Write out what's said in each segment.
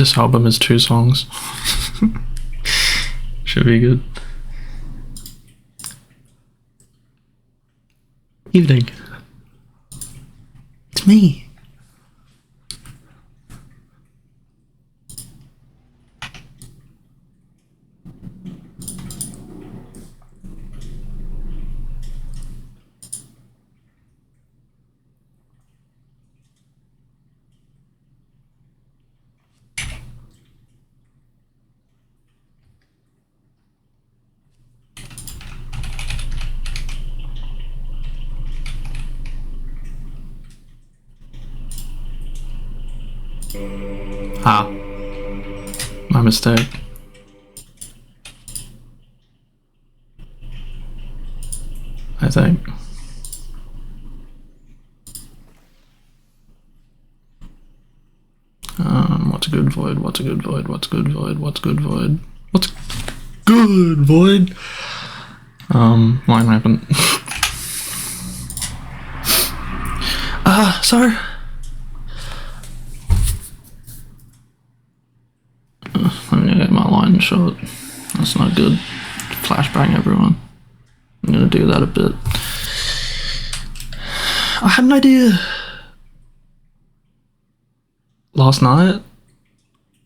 This album is 2 songs. Should be good. Evening. It's me. Ah, my mistake. I think. What's a good void? What's a good void? What's good void? What's good void? What's good void? Line rampant. Sorry. I'm gonna get my line short. That's not good. Flashbang everyone. I'm gonna do that a bit. I had an idea last night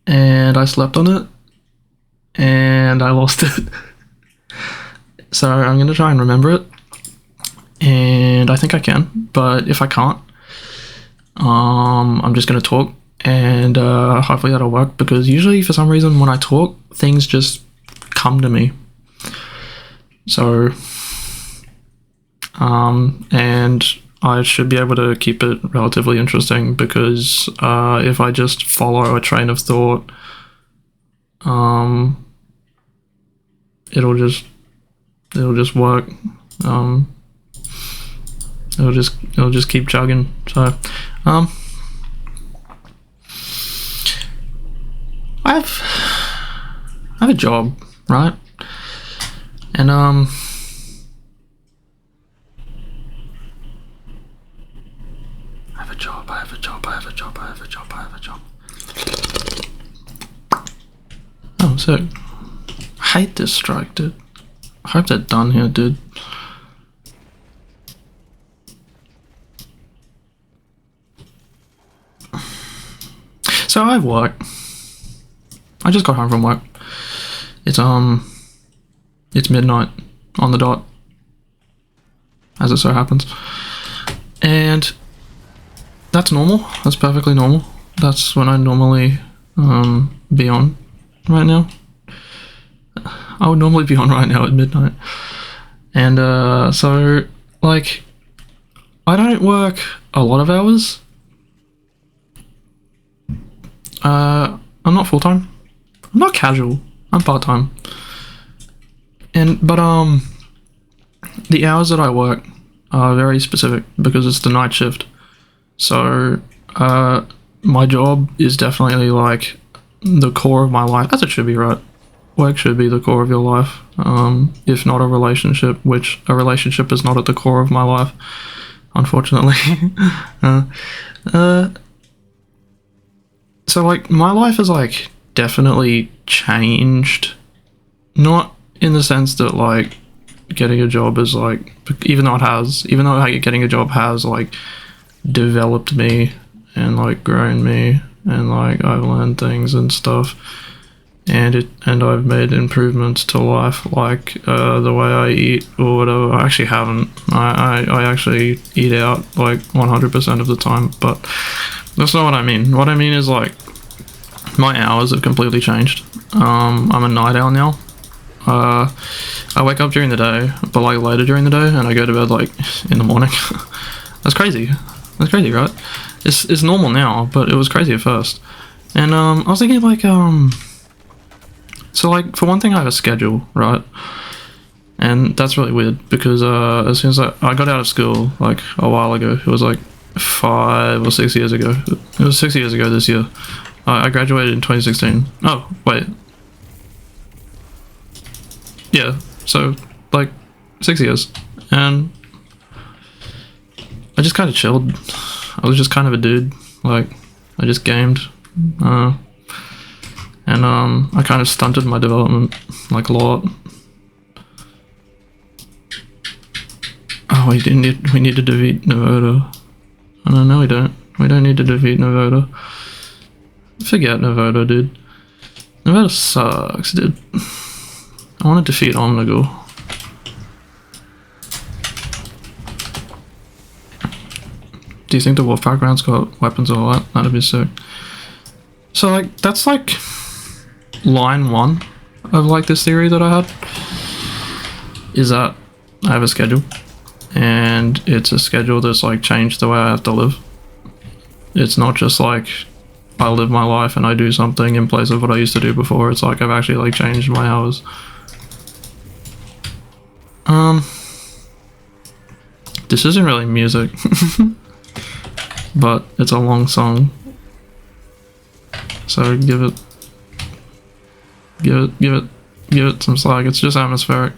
and I slept on it and I lost it. So I'm gonna try and remember it, and I think I can, but if I can't, I'm just gonna talk, and hopefully that'll work, because usually for some reason when I talk, things just come to me. So and I should be able to keep it relatively interesting, because if I just follow a train of thought, it'll just work. It'll just keep chugging. So I have a job, right? And I have a job. Oh, sick. I hate this strike, dude. I hope they're done here, dude. So I have work. I just got home from work. It's midnight on the dot, as it so happens. And that's normal. That's perfectly normal. That's when I normally be on right now. I would normally be on right now at midnight. And so, like, I don't work a lot of hours. I'm not full-time. I'm not casual. I'm part-time. But the hours that I work are very specific because it's the night shift. So my job is definitely like the core of my life, as it should be, right? Work should be the core of your life, if not a relationship, which a relationship is not at the core of my life, unfortunately. So like my life is like definitely changed, not in the sense that like getting a job is like, even though getting a job has like developed me and like grown me, and like I've learned things and stuff, and I've made improvements to life, like the way I eat or whatever. I actually haven't. I actually eat out like 100% of the time, but that's not what I mean. What I mean is like my hours have completely changed. I'm a night owl now. I wake up during the day, but like later during the day, and I go to bed like in the morning. That's crazy. That's crazy, right? It's normal now, but it was crazy at first. And I was thinking like so like for one thing I have a schedule, right? And that's really weird because as soon as I got out of school like a while ago, it was like 5 or 6 years ago. It was 6 years ago this year. I graduated in 2016. Oh, wait. Yeah, so like 6 years. And I just kind of chilled. I was just kind of a dude. Like, I just gamed. and I kind of stunted my development like a lot. Oh, we need to defeat Novoda. Oh no, we don't. We don't need to defeat Novoda. Forget Novoda, dude. Novoda sucks, dude. I want to defeat Omnigul. Do you think the Wolfpack round's got weapons or what? That'd be sick. So like, that's like line 1 of like this theory that I had. Is that I have a schedule. And it's a schedule that's like changed the way I have to live. It's not just like I live my life and I do something in place of what I used to do before. It's like I've actually like changed my hours. This isn't really music, but it's a long song. So give it some slack. It's just atmospheric.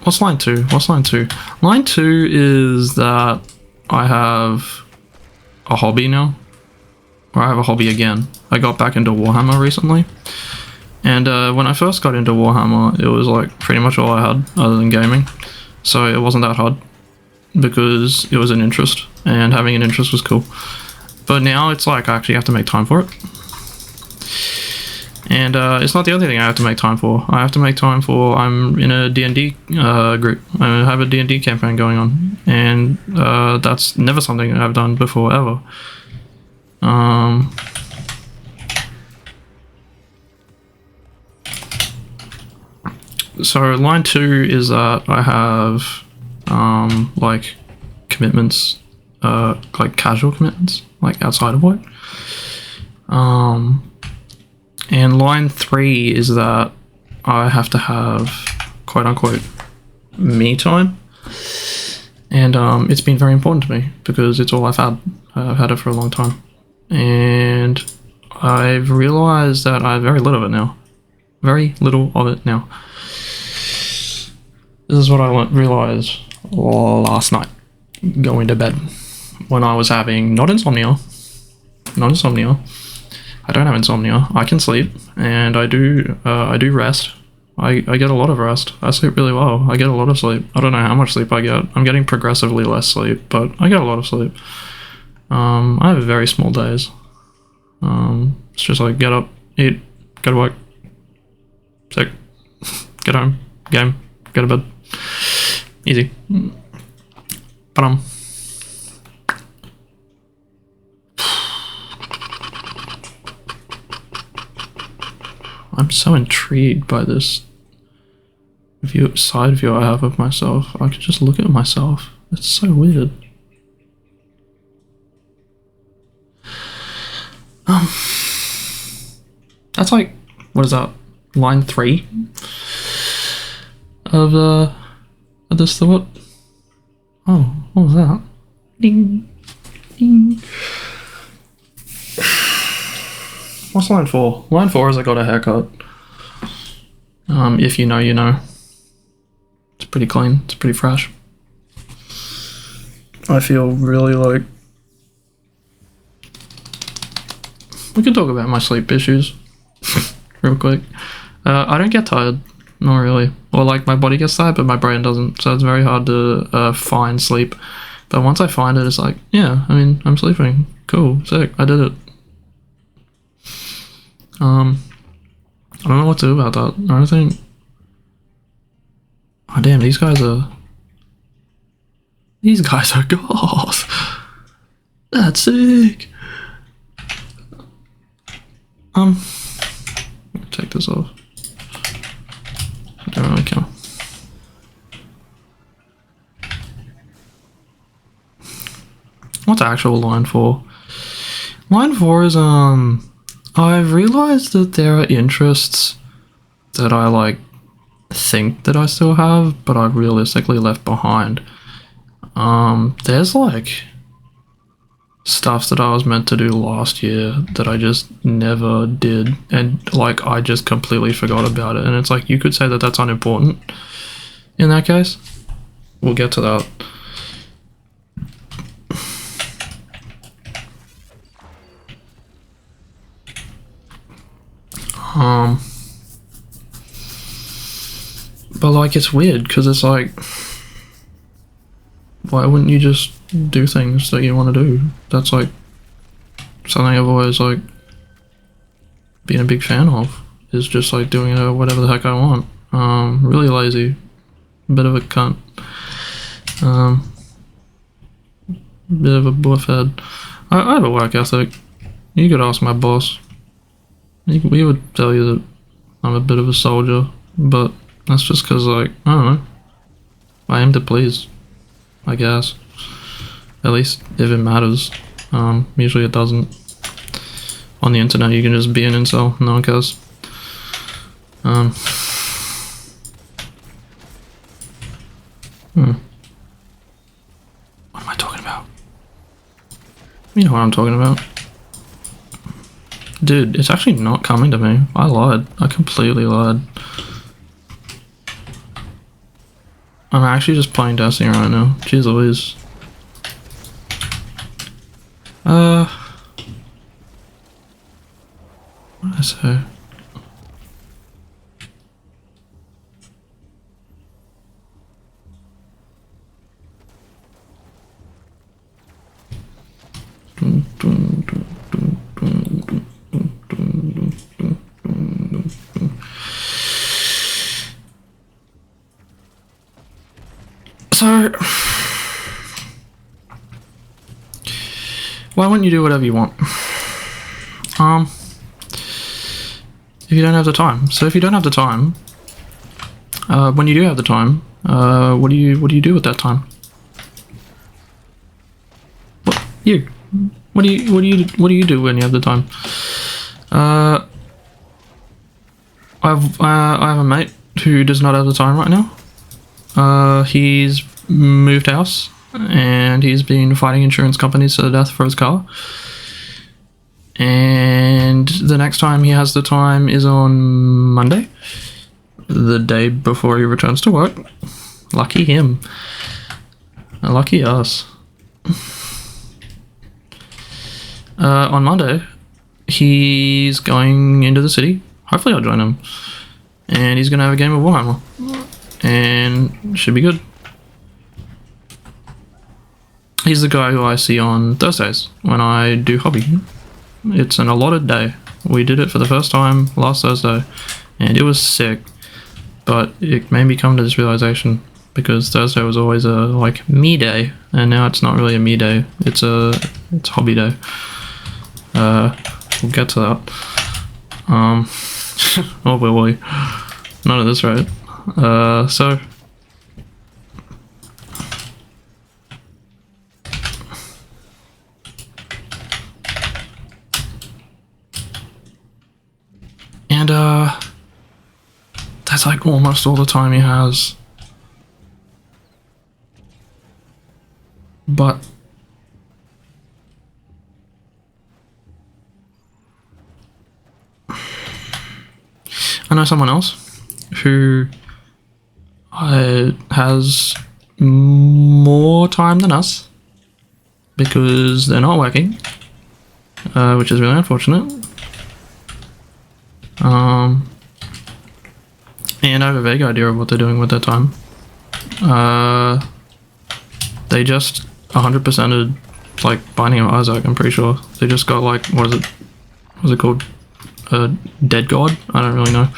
What's line 2? What's line 2? Line 2 is that I have a hobby now. Or I have a hobby again. I got back into Warhammer recently. And when I first got into Warhammer, it was like pretty much all I had other than gaming. So it wasn't that hard. Because it was an interest. And having an interest was cool. But now it's like I actually have to make time for it. And it's not the only thing I have to make time for. I have to make time for, I'm in a D&D group. I have a D&D campaign going on. And that's never something I've done before, ever. So line 2 is that I have like commitments, like casual commitments, like outside of work. And line 3 is that I have to have quote unquote me time. And it's been very important to me because it's all I've had. I've had it for a long time. And I've realized that I have very little of it now. Very little of it now. This is what I realized last night going to bed when I was having not insomnia. I don't have insomnia. I can sleep, and I do rest. I get a lot of rest. I sleep really well. I get a lot of sleep. I don't know how much sleep I get. I'm getting progressively less sleep, but I get a lot of sleep. I have very small days. It's just like get up, eat, go to work, sick, get home, game, go to bed. Easy. But I'm so intrigued by this side view I have of myself. I could just look at myself. It's so weird. That's like, what is that? Line 3 of this thought. Oh, what was that? Ding, ding. What's line 4? Line 4 is I got a haircut. If you know, you know. It's pretty clean. It's pretty fresh. I feel really like... We can talk about my sleep issues real quick. I don't get tired. Not really. Or like my body gets tired, but my brain doesn't. So it's very hard to find sleep. But once I find it, it's like, yeah, I mean, I'm sleeping. Cool. Sick. I did it. I don't know what to do about that. I don't think... Oh damn, these guys are goth. That's sick. Take this off. I don't really care. What's actual line 4? Line 4 is I've realized that there are interests that I like think that I still have, but I've realistically left behind. There's like stuff that I was meant to do last year that I just never did, and like I just completely forgot about it. And it's like, you could say that that's unimportant in that case. We'll get to that. Um, but like it's weird because it's like, why wouldn't you just do things that you want to do? That's like something I've always like been a big fan of, is just like doing whatever the heck I want. Really lazy, bit of a cunt, bit of a buffhead. I have a work ethic. You could ask my boss. We would tell you that I'm a bit of a soldier, but that's just because, like, I don't know. I aim to please, I guess. At least if it matters. Usually it doesn't. On the internet, you can just be an incel. No one cares. What am I talking about? You know what I'm talking about. Dude, it's actually not coming to me. I lied. I completely lied. I'm actually just playing Destiny right now. Jeez Louise. What did I say? So, why wouldn't you do whatever you want? If you don't have the time. So if you don't have the time, when you do have the time, what do you do with that time? What you? What do you do when you have the time? I have a mate who does not have the time right now. He's moved house and he's been fighting insurance companies to the death for his car. And the next time he has the time is on Monday, the day before he returns to work. Lucky him. Lucky us. On Monday, he's going into the city. Hopefully I'll join him. And he's going to have a game of Warhammer. And should be good. He's the guy who I see on Thursdays when I do hobby. It's an allotted day. We did it for the first time last Thursday, and it was sick. But it made me come to this realization, because Thursday was always a like me day, and now it's not really a me day. It's hobby day. We'll get to that. Oh, will we? Not at this rate. So. And, that's like almost all the time he has. But I know someone else who has more time than us because they're not working, which is really unfortunate. And I have a vague idea of what they're doing with their time. They just 100%ed like Binding of Isaac, I'm pretty sure. They just got like, what is it called? Dead God? I don't really know.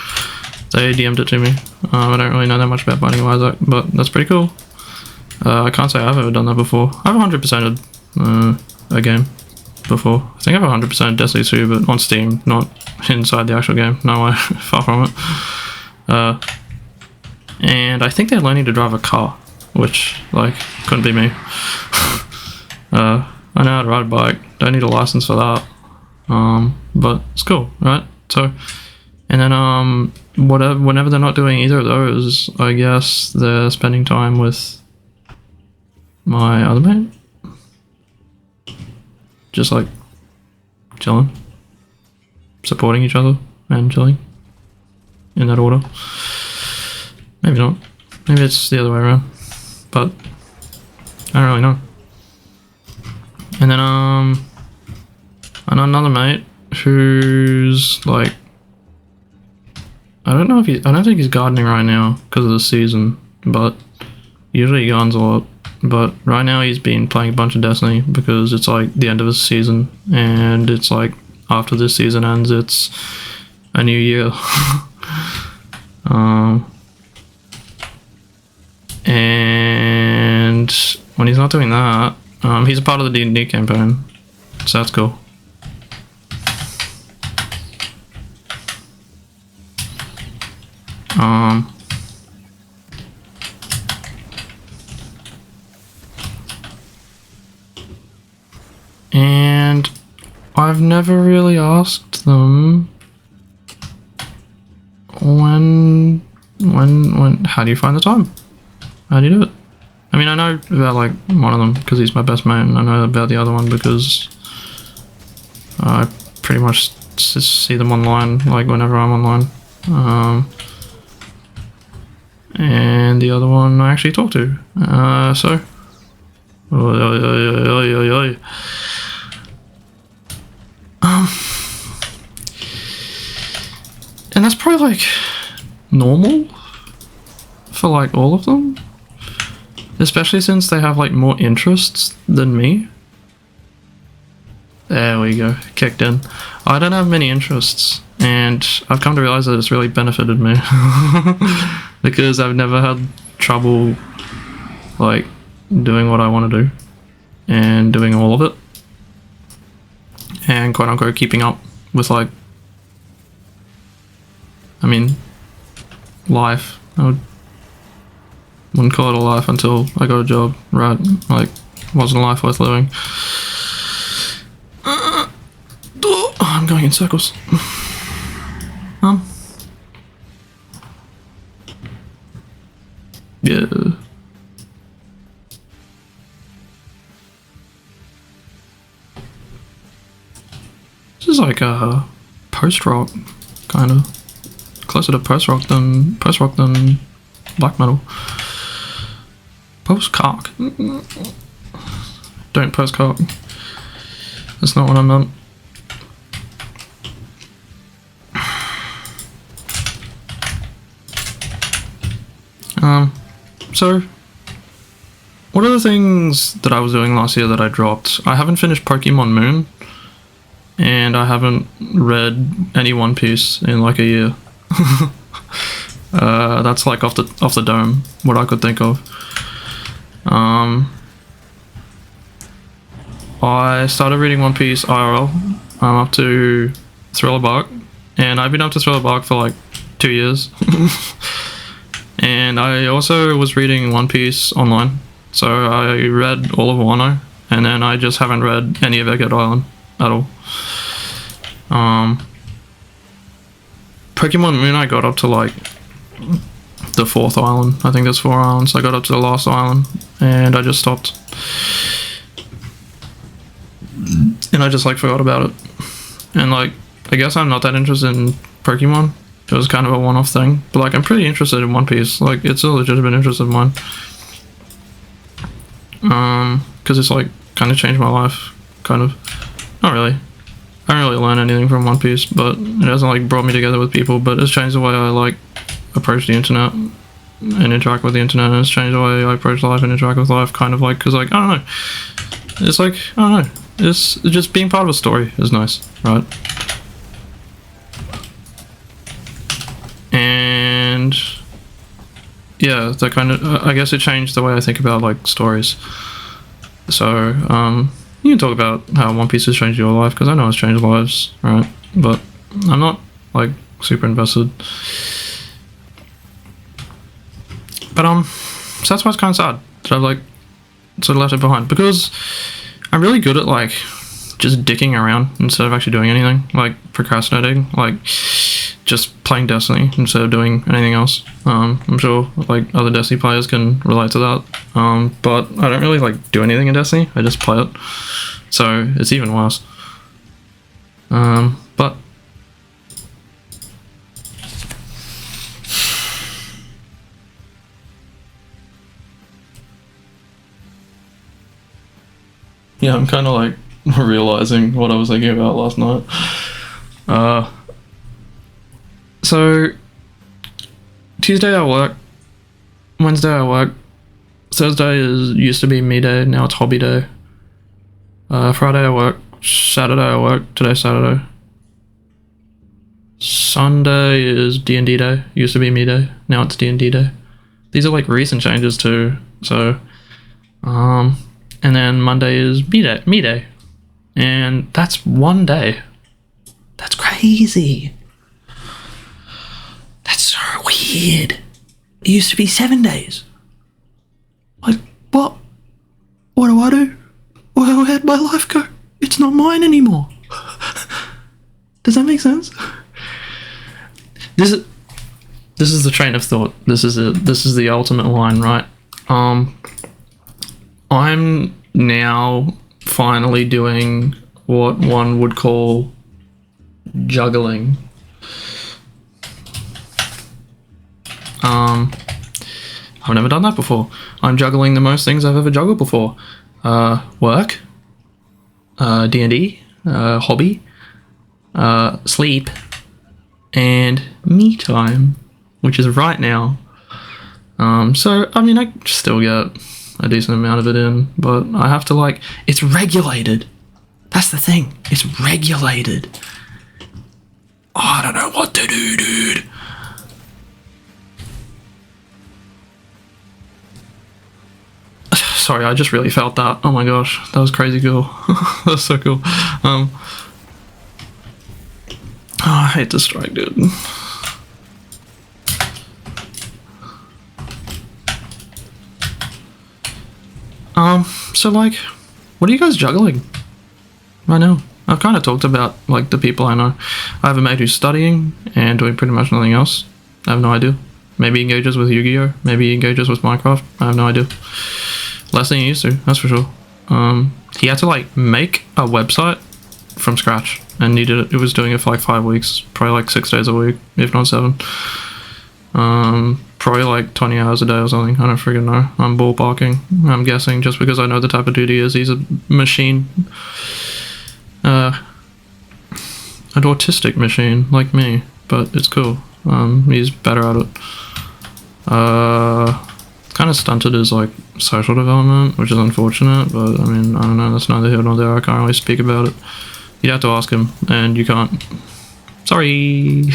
They DM'd it to me. I don't really know that much about Binding of Isaac, but that's pretty cool. I can't say I've ever done that before. I've 100%ed a game before. I think I've 100%ed Destiny 2, but on Steam, not inside the actual game. No way, far from it. And I think they're learning to drive a car, which, like, couldn't be me. I know how to ride a bike, don't need a license for that. But it's cool, right? So, and then, whenever they're not doing either of those, I guess they're spending time with my other mate. Just, like, chilling. Supporting each other and chilling. In that order. Maybe not. Maybe it's the other way around. But I don't really know. And then another mate who's like I don't know if I don't think he's gardening right now because of the season, but usually he gardens a lot. But right now he's been playing a bunch of Destiny because it's like the end of his season, and it's like after this season ends, it's a new year. And when he's not doing that, he's a part of the D&D campaign, so that's cool. And I've never really asked them when, how do you find the time? How do you do it? I mean, I know about like one of them because he's my best mate, and I know about the other one because I pretty much just see them online, like whenever I'm online. And the other one I actually talk to. So. And that's probably like normal for like all of them, especially since they have like more interests than me. There we go, kicked in. I don't have many interests, and I've come to realize that it's really benefited me because I've never had trouble like doing what I want to do and doing all of it and quote unquote keeping up with like, I mean, life. I wouldn't call it a life until I got a job, right? Like, wasn't a life worth living. I'm going in circles. Yeah. This is like a post-rock, kind of. Closer to post-rock than black metal. Post-cock. Don't post-cock. That's not what I meant. So, what are the things that I was doing last year that I dropped? I haven't finished Pokemon Moon, and I haven't read any One Piece in like a year. That's like off the dome, what I could think of. I started reading One Piece IRL. I'm up to Thriller Bark, and I've been up to Thriller Bark for like 2 years. And I also was reading One Piece online, so I read all of Wano, and then I just haven't read any of Egghead Island at all. Pokemon Moon, I got up to like the 4th island. I think there's 4 islands. I got up to the last island, and I just stopped. And I just like forgot about it. And like, I guess I'm not that interested in Pokemon. It was kind of a one-off thing, but like I'm pretty interested in One Piece. Like it's a legitimate interest of mine. Because it's like kind of changed my life. Kind of. Not really. I don't really learn anything from One Piece, but it hasn't like brought me together with people, but it's changed the way I like approach the internet and interact with the internet, and it's changed the way I approach life and interact with life, kind of like, because like, I don't know. It's like, I don't know. It's just being part of a story is nice, right? And yeah, that kind of, I guess it changed the way I think about like stories. So, you can talk about how One Piece has changed your life, because I know it's changed lives, right? But I'm not like super invested. But so that's why it's kind of sad that I've like sort of left it behind, because I'm really good at like just dicking around instead of actually doing anything, like procrastinating, like just playing Destiny instead of doing anything else. I'm sure like other Destiny players can relate to that, but I don't really like do anything in Destiny. I just play it, so it's even worse. But yeah, I'm kind of like realizing what I was thinking about last night. So Tuesday I work. Wednesday I work. Thursday used to be me day, now it's hobby day. Friday I work. Saturday I work. Today's Saturday. Sunday is D&D day. Used to be me day, now it's D&D day. These are like recent changes too. So, and then Monday is me day, and that's one day. That's crazy. That's so weird. It used to be 7 days. Like, what? What do I do? Where'd my life go? It's not mine anymore. Does that make sense? This is the train of thought. This is the ultimate line, right? I'm now finally doing what one would call juggling. I've never done that before. I'm juggling the most things I've ever juggled before. Work, D&D, hobby, sleep, and me time, which is right now. So, I mean, I still get a decent amount of it in, but I have to, like, it's regulated. That's the thing. It's regulated. Oh, I don't know what to do, dude. Sorry, I just really felt that. Oh my gosh, that was crazy cool. That was so cool. Oh, I hate to strike, dude. So like, what are you guys juggling right now? I've kind of talked about like the people I know. I have a mate who's studying and doing pretty much nothing else. I have no idea. Maybe he engages with Yu-Gi-Oh! Maybe he engages with Minecraft. I have no idea. Less than he used to, that's for sure. He had to like make a website from scratch, and he did it. It was doing it for like 5 weeks, probably like 6 days a week, if not 7. Probably like 20 hours a day or something. I don't freaking know. I'm ballparking. I'm guessing just because I know the type of dude he is. He's a machine. An autistic machine like me, but it's cool. He's better at it. Kind of stunted his like social development, which is unfortunate, but I mean, I don't know, that's neither here nor there. I can't really speak about it. You'd have to ask him, and you can't. Sorry.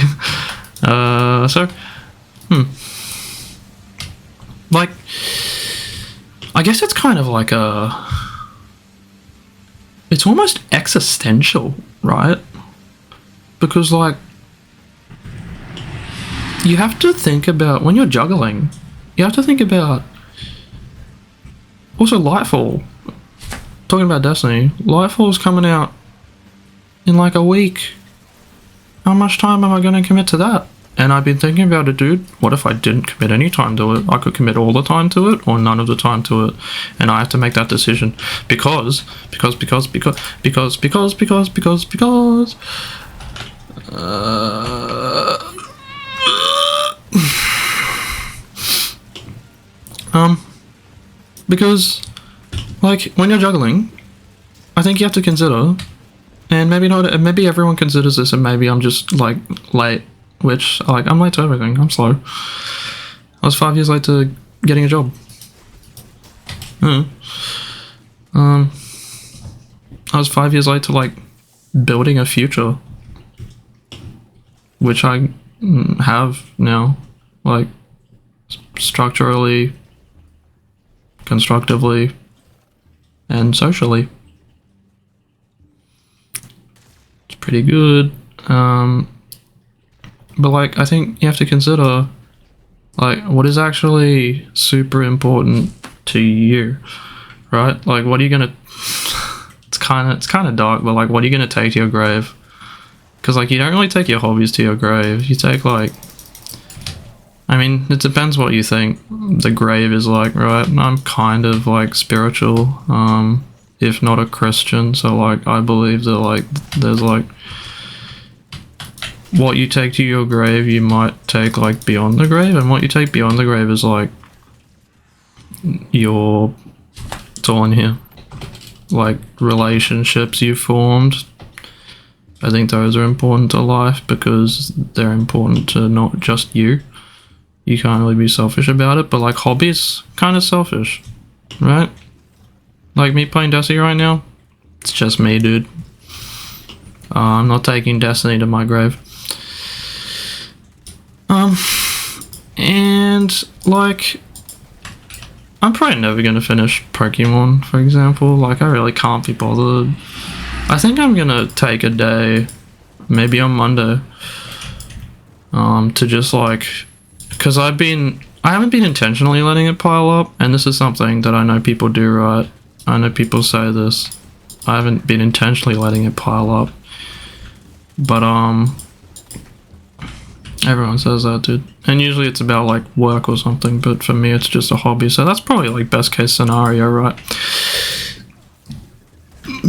Like, I guess it's kind of like it's almost existential, right? Because like, you have to think about, when you're juggling, you have to think about also Lightfall. Talking about Destiny, Lightfall's coming out in like a week. How much time am I going to commit to that? And I've been thinking about it, dude. What if I didn't commit any time to it? I could commit all the time to it or none of the time to it. And I have to make that decision because because like when you're juggling, I think you have to consider, and maybe not, maybe everyone considers this, and maybe I'm just like late, which like I'm late to everything. I'm slow. I was 5 years late to getting a job. I was 5 years late to like building a future, which I have now, like structurally, constructively, and socially. It's pretty good. But like, I think you have to consider like what is actually super important to you, right? Like, what are you gonna it's kind of dark, but like, what are you gonna take to your grave? Because like, you don't really take your hobbies to your grave. You take like, I mean, it depends what you think the grave is like, right? I'm kind of like spiritual, if not a Christian, so like I believe that like there's like what you take to your grave you might take like beyond the grave, and what you take beyond the grave is like it's all in here, like relationships you formed. I think those are important to life because they're important to not just you, you can't really be selfish about it, but like hobbies, kind of selfish, right? Like me playing Destiny right now, it's just me, dude. I'm not taking Destiny to my grave. And like, I'm probably never gonna finish Pokemon, for example. Like, I really can't be bothered. I think I'm gonna take a day, maybe on Monday, to just like, because I haven't been intentionally letting it pile up, and this is something that I know people do, right? I know people say this. I haven't been intentionally letting it pile up, but everyone says that, dude. And usually it's about like work or something, but for me it's just a hobby, so that's probably like best case scenario, right?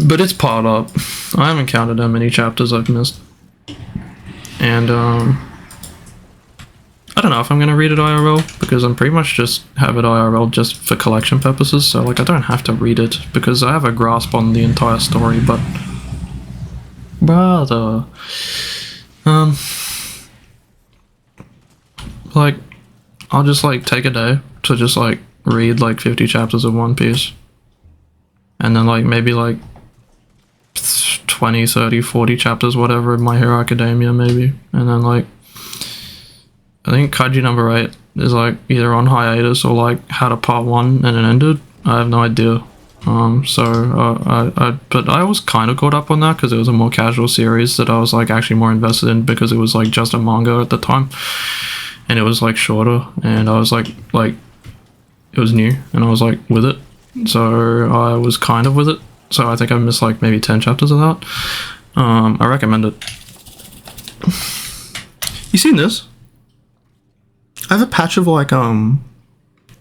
But it's piled up. I haven't counted how many chapters I've missed. And I don't know if I'm gonna read it IRL, because I'm pretty much just have it IRL just for collection purposes, so like I don't have to read it because I have a grasp on the entire story, but brother, like I'll just like take a day to just like read like 50 chapters of One Piece, and then like maybe like 20, 30, 40 chapters, whatever, of My Hero Academia maybe, and then like I think Kaiji number 8 is like either on hiatus or like had a part 1 and it ended. I have no idea. But I was kind of caught up on that because it was a more casual series that I was like actually more invested in, because it was like just a manga at the time, and it was like shorter, and I was like it was new, and I was like with it, so I was kind of with it. So I think I missed like maybe 10 chapters of that. I recommend it. You seen this? I have a patch of like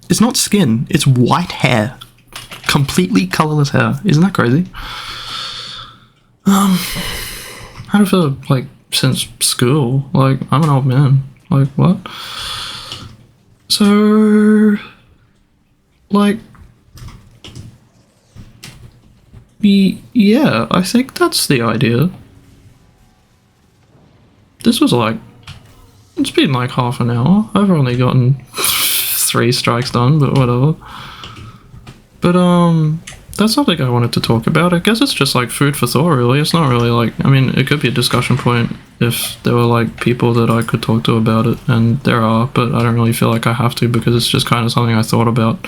it's not skin, it's white hair. Completely colorless hair. Isn't that crazy? How do I feel like since school? Like, I'm an old man. Like, what? So like, yeah, I think that's the idea. This was like, it's been like half an hour. I've only gotten 3 strikes done, but whatever. But that's something I wanted to talk about. I guess it's just like food for thought, really. It's not really like, I mean, it could be a discussion point if there were like people that I could talk to about it, and there are, but I don't really feel like I have to, because it's just kind of something I thought about,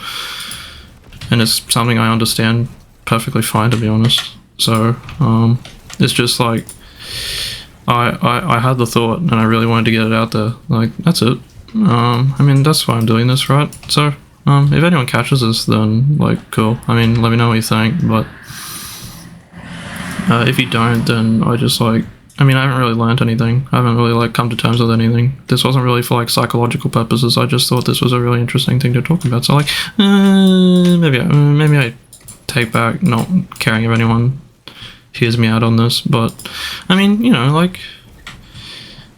and it's something I understand perfectly fine, to be honest. So it's just like I had the thought and I really wanted to get it out there. Like, that's it. I mean, that's why I'm doing this, right? So if anyone catches this, then like, cool. I mean, let me know what you think, but if you don't, then I just like, I mean, I haven't really learned anything. I haven't really like come to terms with anything. This wasn't really for like psychological purposes. I just thought this was a really interesting thing to talk about. So like, maybe I take back not caring if anyone hears me out on this, but I mean, you know, like,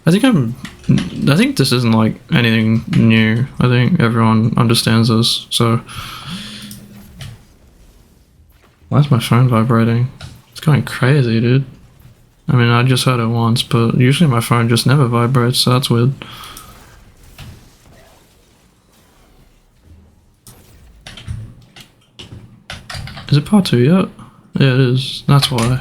I think this isn't like anything new. I think everyone understands this. So why is my phone vibrating? It's going crazy, dude. I mean, I just heard it once, but usually my phone just never vibrates, so that's weird. Is it part 2 yet? Yeah, it is. That's why.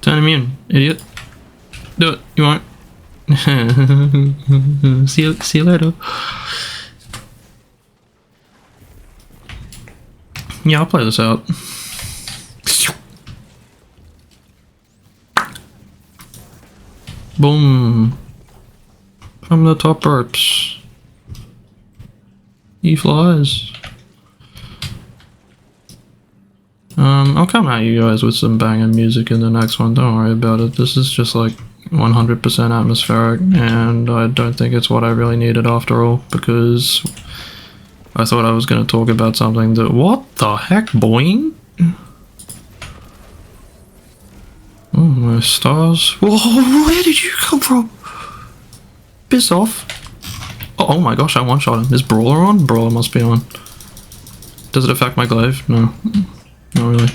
Turn him in, idiot. Do it. You won't. See you later. Yeah, I'll play this out. Boom. From the top ropes. He flies. I'll come at you guys with some banging music in the next one, don't worry about it. This is just like 100% atmospheric, and I don't think it's what I really needed after all, because I thought I was going to talk about something that... What the heck, boing? Oh, my stars. Whoa, where did you come from? Piss off. Oh my gosh, I one-shot him. Is Brawler on? Brawler must be on. Does it affect my glaive? No. Not really.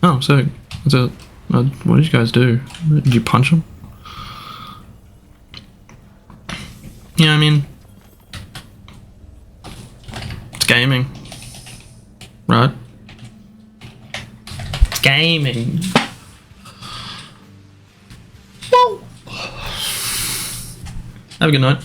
Oh, sick. That's it. What did you guys do? Did you punch him? Yeah, I mean, it's gaming, right? It's gaming. Woo! Have a good night.